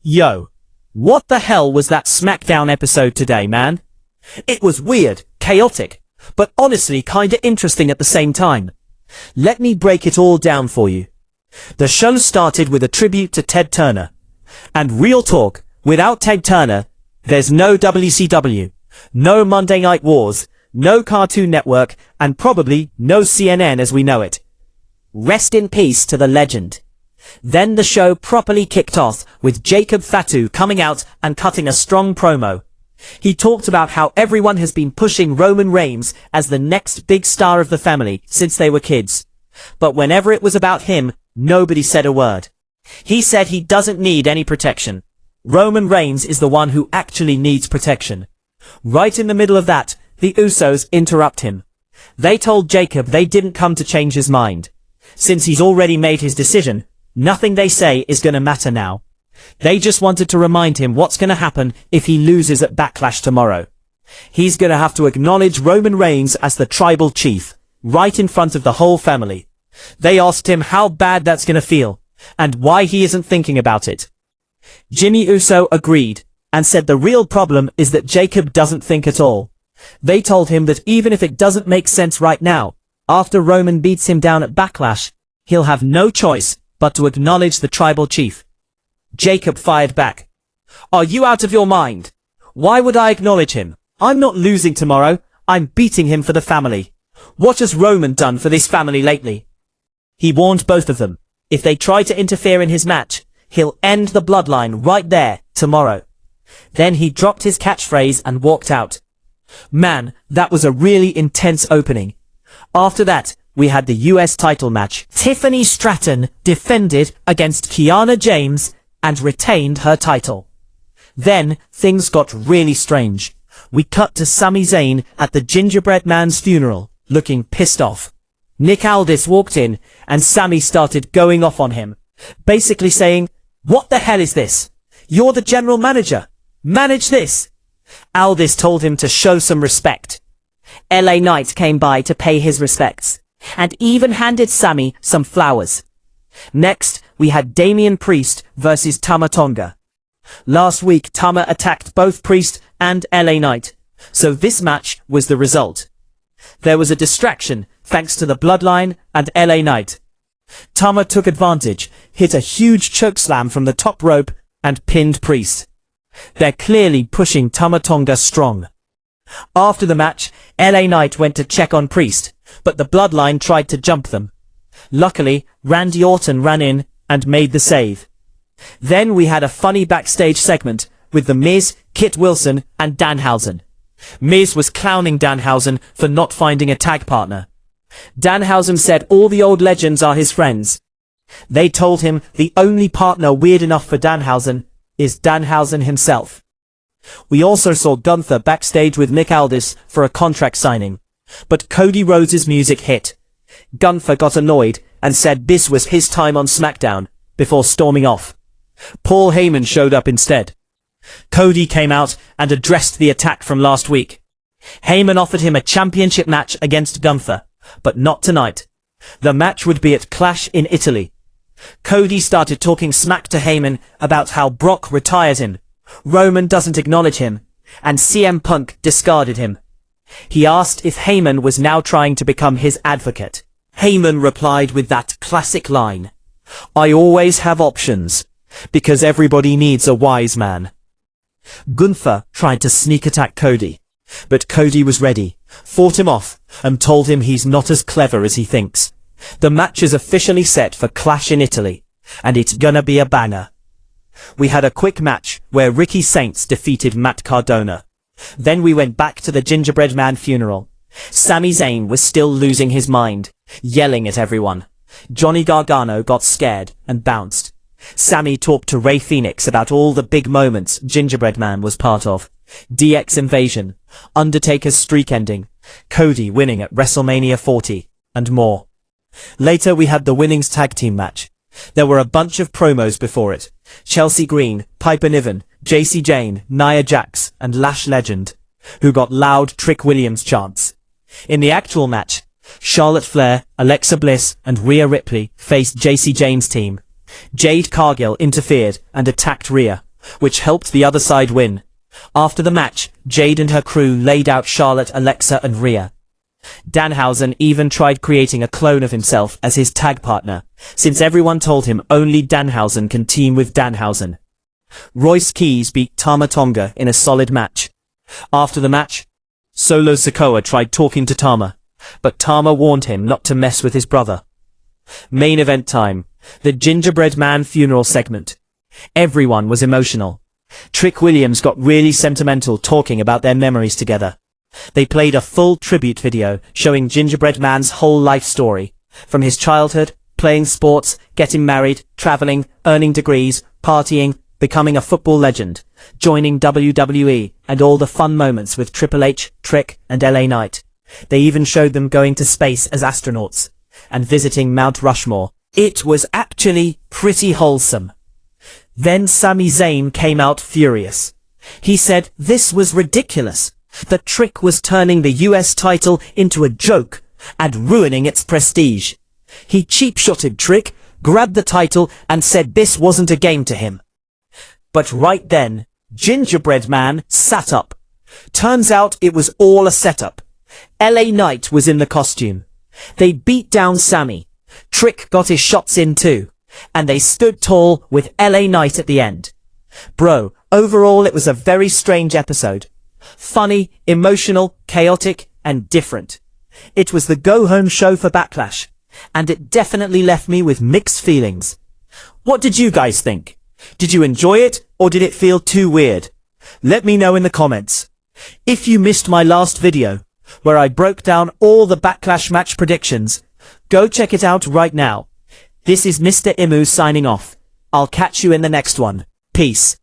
Yo, what the hell was that SmackDown episode today, man? It was weird, chaotic, but honestly kinda interesting at the same time. Let me break it all down for you. The show started with a tribute to Ted Turner. And real talk, without Ted Turner, there's no WCW, no Monday Night Wars, no Cartoon Network, and probably no CNN as we know it. Rest in peace to the legend. Then the show properly kicked off with Jacob Fatu coming out and cutting a strong promo. He talked about how everyone has been pushing Roman Reigns as the next big star of the family since they were kids. But whenever it was about him, nobody said a word. He said he doesn't need any protection. Roman Reigns is the one who actually needs protection. Right in the middle of that, the Usos interrupt him. They told Jacob they didn't come to change his mind. Since he's already made his decision, nothing they say is gonna matter now. They just wanted to remind him what's gonna happen if he loses at Backlash tomorrow. He's gonna have to acknowledge Roman Reigns as the tribal chief, right in front of the whole family. They asked him how bad that's gonna feel, and why he isn't thinking about it. Jimmy Uso agreed, and said the real problem is that Jacob doesn't think at all. They told him that even if it doesn't make sense right now, after Roman beats him down at Backlash, he'll have no choice but to acknowledge the tribal chief. Jacob fired back. Are you out of your mind? Why would I acknowledge him? I'm not losing tomorrow, I'm beating him for the family. What has Roman done for this family lately? He warned both of them. If they try to interfere in his match, he'll end the bloodline right there, tomorrow. Then he dropped his catchphrase and walked out. Man, that was a really intense opening. After that, we had the US title match. Tiffany Stratton defended against Kiana James and retained her title. Then, things got really strange. We cut to Sami Zayn at the Gingerbread Man's funeral, looking pissed off. Nick Aldis walked in, and Sami started going off on him, basically saying, "What the hell is this? You're the general manager. Manage this." Aldis told him to show some respect. LA Knight came by to pay his respects, and even handed Sami some flowers. Next, we had Damian Priest versus Tama Tonga. Last week, Tama attacked both Priest and LA Knight, so this match was the result. There was a distraction thanks to the Bloodline and LA Knight. Tama took advantage, hit a huge chokeslam from the top rope, and pinned Priest. They're clearly pushing Tama Tonga strong. After the match, LA Knight went to check on Priest, but the Bloodline tried to jump them. Luckily, Randy Orton ran in and made the save. Then we had a funny backstage segment with The Miz, Kit Wilson, and Danhausen. Miz was clowning Danhausen for not finding a tag partner. Danhausen said all the old legends are his friends. They told him the only partner weird enough for Danhausen is Danhausen himself. We also saw Gunther backstage with Nick Aldis for a contract signing, but Cody Rhodes' music hit. Gunther got annoyed and said this was his time on SmackDown, before storming off. Paul Heyman showed up instead. Cody came out and addressed the attack from last week. Heyman offered him a championship match against Gunther, but not tonight. The match would be at Clash in Italy. Cody started talking smack to Heyman about how Brock retired him, Roman doesn't acknowledge him, and CM Punk discarded him. He asked if Heyman was now trying to become his advocate. Heyman replied with that classic line, "I always have options, because everybody needs a wise man." Gunther tried to sneak attack Cody, but Cody was ready, fought him off, and told him he's not as clever as he thinks. The match is officially set for Clash in Italy, and it's gonna be a banger. We had a quick match where Ricky Saints defeated Matt Cardona. Then we went back to the Gingerbread Man funeral. Sami Zayn was still losing his mind, yelling at everyone. Johnny Gargano got scared and bounced. Sami talked to Rey Fenix about all the big moments Gingerbread Man was part of. DX invasion, Undertaker's streak ending, Cody winning at WrestleMania 40, and more. Later we had the Winnings Tag Team match. There were a bunch of promos before it. Chelsea Green, Piper Niven, JC Jane, Nia Jax, and Lash Legend, who got loud Trick Williams chants. In the actual match, Charlotte Flair, Alexa Bliss, and Rhea Ripley faced JC Jane's team. Jade Cargill interfered and attacked Rhea, which helped the other side win. After the match, Jade and her crew laid out Charlotte, Alexa and Rhea. Danhausen even tried creating a clone of himself as his tag partner, since everyone told him only Danhausen can team with Danhausen. Royce Keys beat Tama Tonga in a solid match. After the match, Solo Sikoa tried talking to Tama, but Tama warned him not to mess with his brother. Main event time. The Gingerbread Man funeral segment. Everyone was emotional. Trick Williams got really sentimental talking about their memories together. They played a full tribute video showing Gingerbread Man's whole life story, from his childhood, playing sports, getting married, traveling, earning degrees, partying, becoming a football legend, joining WWE, and all the fun moments with Triple H, Trick, and LA Knight. They even showed them going to space as astronauts, and visiting Mount Rushmore. It was actually pretty wholesome. Then Sami Zayn came out furious. He said this was ridiculous. The Trick was turning the US title into a joke and ruining its prestige. He cheap-shotted Trick, grabbed the title and said this wasn't a game to him. But right then, Gingerbread Man sat up. Turns out it was all a setup. LA Knight was in the costume. They beat down Sami. Trick got his shots in too. And they stood tall with LA Knight at the end. Bro, overall it was a very strange episode. Funny, emotional, chaotic, and different. It was the go-home show for Backlash. And it definitely left me with mixed feelings. What did you guys think? Did you enjoy it, or did it feel too weird? Let me know in the comments. If you missed my last video, where I broke down all the Backlash match predictions, go check it out right now. This is Mr. Imu signing off. I'll catch you in the next one. Peace.